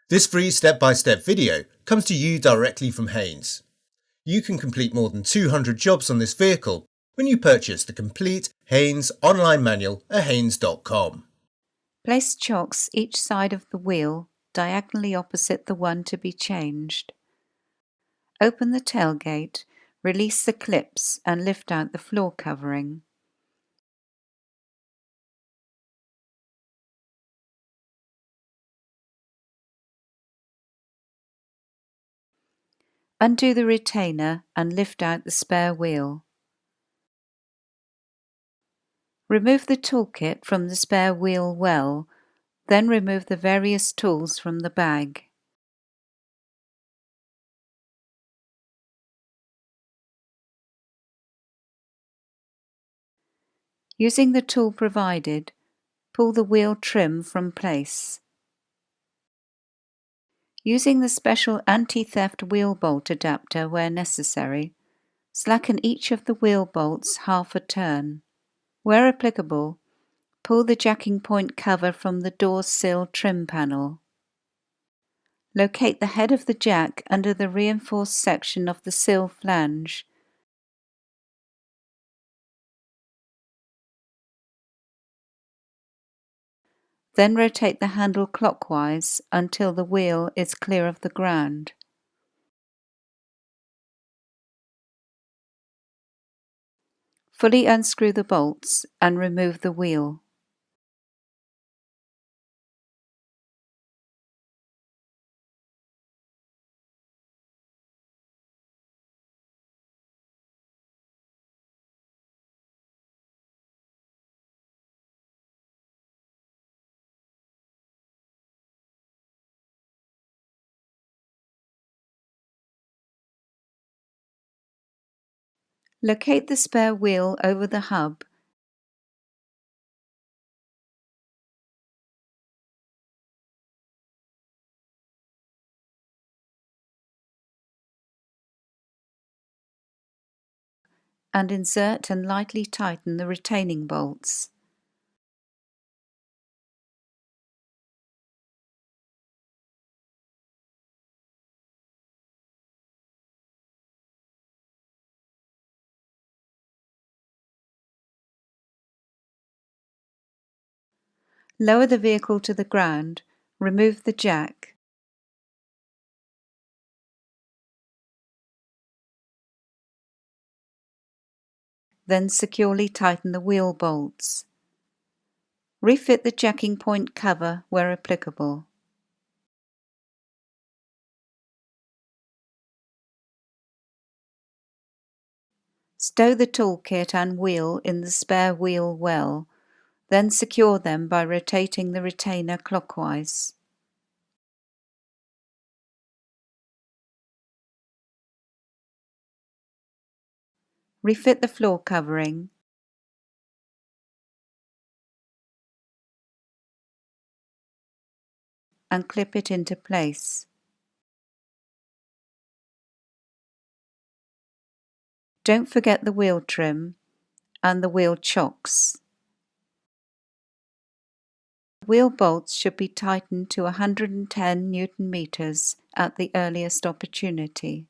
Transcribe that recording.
This free step-by-step video comes to you directly from Haynes. You can complete more than 200 jobs on this vehicle when you purchase the complete Haynes online manual at haynes.com. Place chocks each side of the wheel diagonally opposite the one to be changed. Open the tailgate, release the clips and lift out the floor covering. Undo the retainer and lift out the spare wheel. Remove the toolkit from the spare wheel well, then remove the various tools from the bag. Using the tool provided, pull the wheel trim from place. Using the special anti-theft wheel bolt adapter where necessary, slacken each of the wheel bolts half a turn. Where applicable, pull the jacking point cover from the door sill trim panel. Locate the head of the jack under the reinforced section of the sill flange. Then rotate the handle clockwise until the wheel is clear of the ground. Fully unscrew the bolts and remove the wheel. Locate the spare wheel over the hub and insert and lightly tighten the retaining bolts. Lower the vehicle to the ground, remove the jack. Then securely tighten the wheel bolts. Refit the jacking point cover where applicable. Stow the toolkit and wheel in the spare wheel well, then secure them by rotating the retainer clockwise. Refit the floor covering and clip it into place. Don't forget the wheel trim and the wheel chocks. Wheel bolts should be tightened to 110 Newton meters at the earliest opportunity.